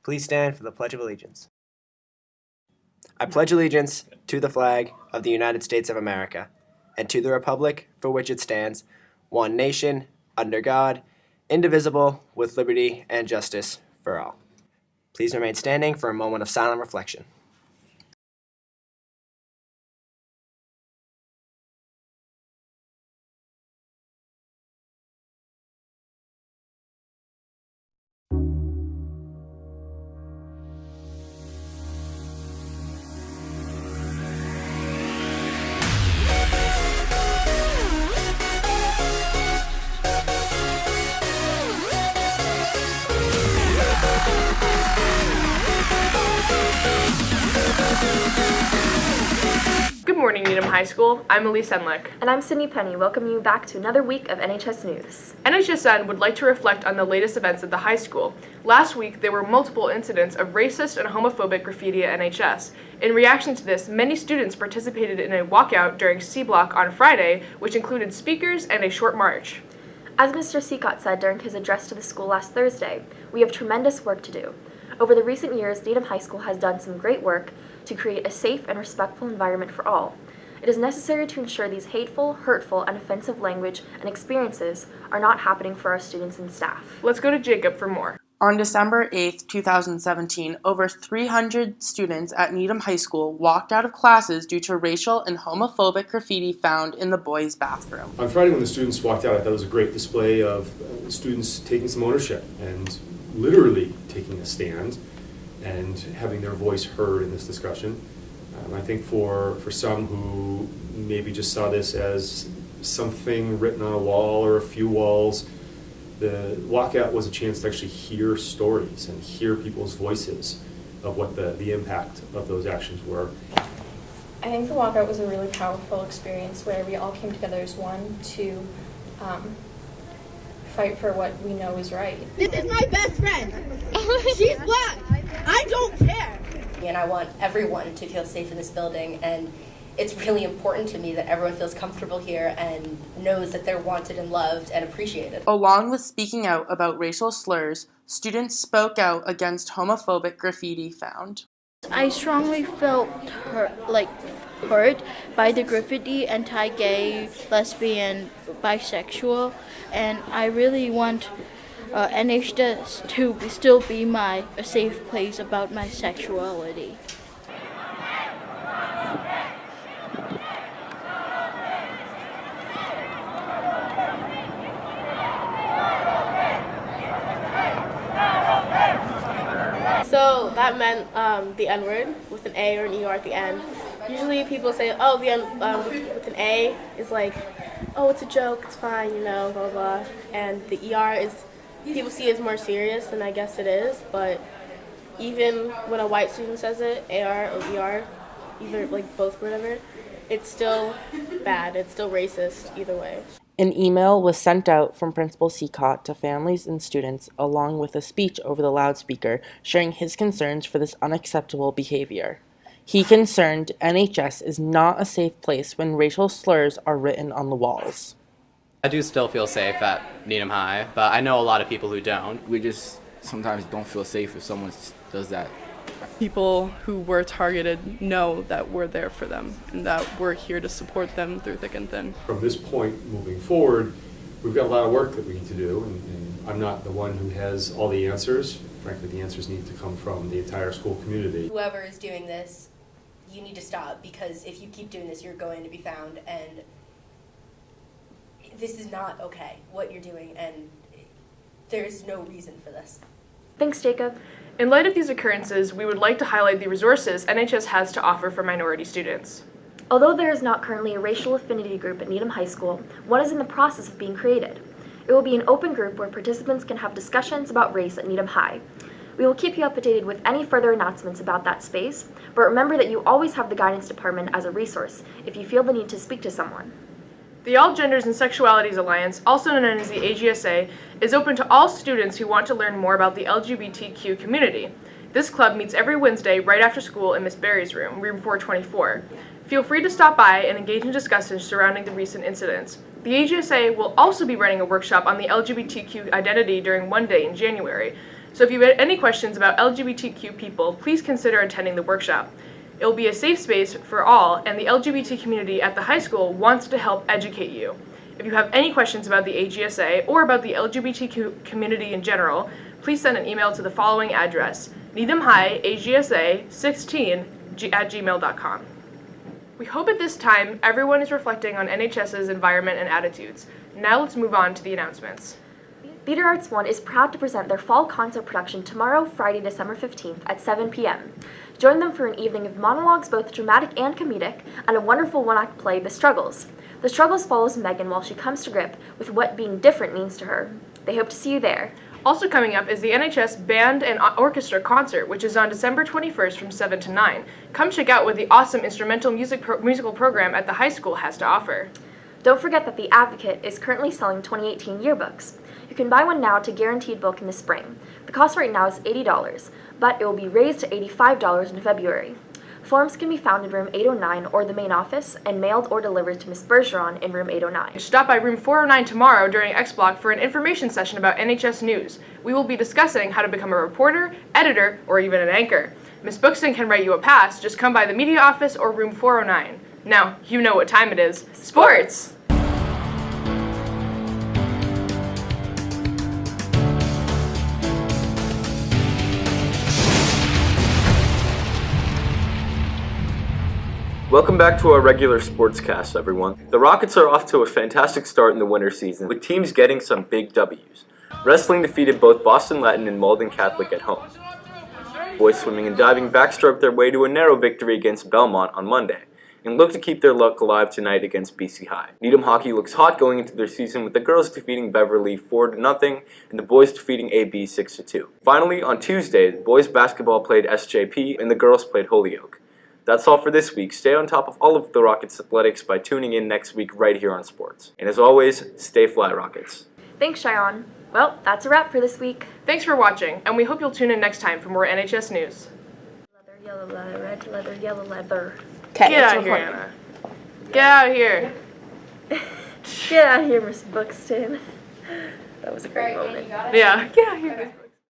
Please stand for the Pledge of Allegiance. I pledge allegiance to the flag of the United States of America and to the republic for which it stands, one nation, under God, indivisible, with liberty and justice for all. Please remain standing for a moment of silent reflection. Good morning, Needham High School. I'm Elise Enlick. And I'm Sydney Penny, welcoming you back to another week of NHS News. NHSN would like to reflect on the latest events at the high school. Last week, there were multiple incidents of racist and homophobic graffiti at NHS. In reaction to this, many students participated in a walkout during C Block on Friday, which included speakers and a short march. As Mr. Seacott said during his address to the school last Thursday, we have tremendous work to do. Over the recent years, Needham High School has done some great work to create a safe and respectful environment for all. It is necessary to ensure these hateful, hurtful, and offensive language and experiences are not happening for our students and staff. Let's go to Jacob for more. On December 8, 2017, over 300 students at Needham High School walked out of classes due to racial and homophobic graffiti found in the boys' bathroom. On Friday when the students walked out, I thought it was a great display of students taking some ownership and literally taking a stand and having their voice heard in this discussion. I think for some who maybe just saw this as something written on a wall or a few walls, the walkout was a chance to actually hear stories and hear people's voices of what the impact of those actions were. I think the walkout was a really powerful experience where we all came together as one to fight for what we know is right. This is my best friend. She's black. I don't care. And I want everyone to feel safe in this building, and it's really important to me that everyone feels comfortable here and knows that they're wanted and loved and appreciated. Along with speaking out about racial slurs, students spoke out against homophobic graffiti found. I strongly felt hurt by the graffiti, anti-gay, lesbian, bisexual, and I really want NHS to still be a safe place about my sexuality. So that meant the N-word with an A or an ER at the end. Usually people say, oh, the N with an A is like, oh, it's a joke, it's fine, blah, blah, blah. And the ER is, people see it as more serious, and I guess it is, but even when a white student says it, AR or ER, either both, whatever, it's still bad, it's still racist, either way. An email was sent out from Principal Seacott to families and students, along with a speech over the loudspeaker, sharing his concerns for this unacceptable behavior. He concerned NHS is not a safe place when racial slurs are written on the walls. I do still feel safe at Needham High, but I know a lot of people who don't. We just sometimes don't feel safe if someone does that. People who were targeted know that we're there for them and that we're here to support them through thick and thin. From this point moving forward, we've got a lot of work that we need to do, and I'm not the one who has all the answers. Frankly, the answers need to come from the entire school community. Whoever is doing this, you need to stop, because if you keep doing this, you're going to be found, and this is not okay, what you're doing, and there's no reason for this. Thanks, Jacob. In light of these occurrences, we would like to highlight the resources NHS has to offer for minority students. Although there is not currently a racial affinity group at Needham High School, one is in the process of being created. It will be an open group where participants can have discussions about race at Needham High. We will keep you updated with any further announcements about that space, but remember that you always have the guidance department as a resource if you feel the need to speak to someone. The All Genders and Sexualities Alliance, also known as the AGSA, is open to all students who want to learn more about the LGBTQ community. This club meets every Wednesday right after school in Miss Berry's room 424. Feel free to stop by and engage in discussions surrounding the recent incidents. The AGSA will also be running a workshop on the LGBTQ identity during one day in January. So if you have any questions about LGBTQ people, please consider attending the workshop. It will be a safe space for all, and the LGBT community at the high school wants to help educate you. If you have any questions about the AGSA or about the LGBTQ community in general, please send an email to the following address, needhamhigh@16 @gmail.com. We hope at this time everyone is reflecting on NHS's environment and attitudes. Now let's move on to the announcements. Theater Arts 1 is proud to present their fall concert production tomorrow, Friday, December 15th at 7 p.m. Join them for an evening of monologues, both dramatic and comedic, and a wonderful one-act play, The Struggles. The Struggles follows Megan while she comes to grip with what being different means to her. They hope to see you there. Also coming up is the NHS Band and Orchestra Concert, which is on December 21st from 7 to 9. Come check out what the awesome instrumental musical program at the high school has to offer. Don't forget that The Advocate is currently selling 2018 yearbooks. You can buy one now to guaranteed book in the spring. The cost right now is $80, but it will be raised to $85 in February. Forms can be found in room 809 or the main office and mailed or delivered to Ms. Bergeron in room 809. Stop by room 409 tomorrow during X Block for an information session about NHS news. We will be discussing how to become a reporter, editor, or even an anchor. Ms. Buxton can write you a pass. Just come by the media office or room 409. Now, you know what time it is. Sports! Welcome back to our regular sportscast, everyone. The Rockets are off to a fantastic start in the winter season, with teams getting some big W's. Wrestling defeated both Boston Latin and Malden Catholic at home. Boys swimming and diving backstroked their way to a narrow victory against Belmont on Monday, and look to keep their luck alive tonight against BC High. Needham hockey looks hot going into their season, with the girls defeating Beverly 4-0 and the boys defeating AB 6-2. Finally, on Tuesday, the boys basketball played SJP and the girls played Holyoke. That's all for this week. Stay on top of all of the Rockets athletics by tuning in next week right here on Sports. And as always, stay fly, Rockets. Thanks, Cheyenne. Well, that's a wrap for this week. Thanks for watching, and we hope you'll tune in next time for more NHS news. Leather, yellow leather, red leather, yellow leather. Get out of here, Anna. Get out of here. Get out of here, Miss Buxton. That was a great moment. Yeah, get out of here.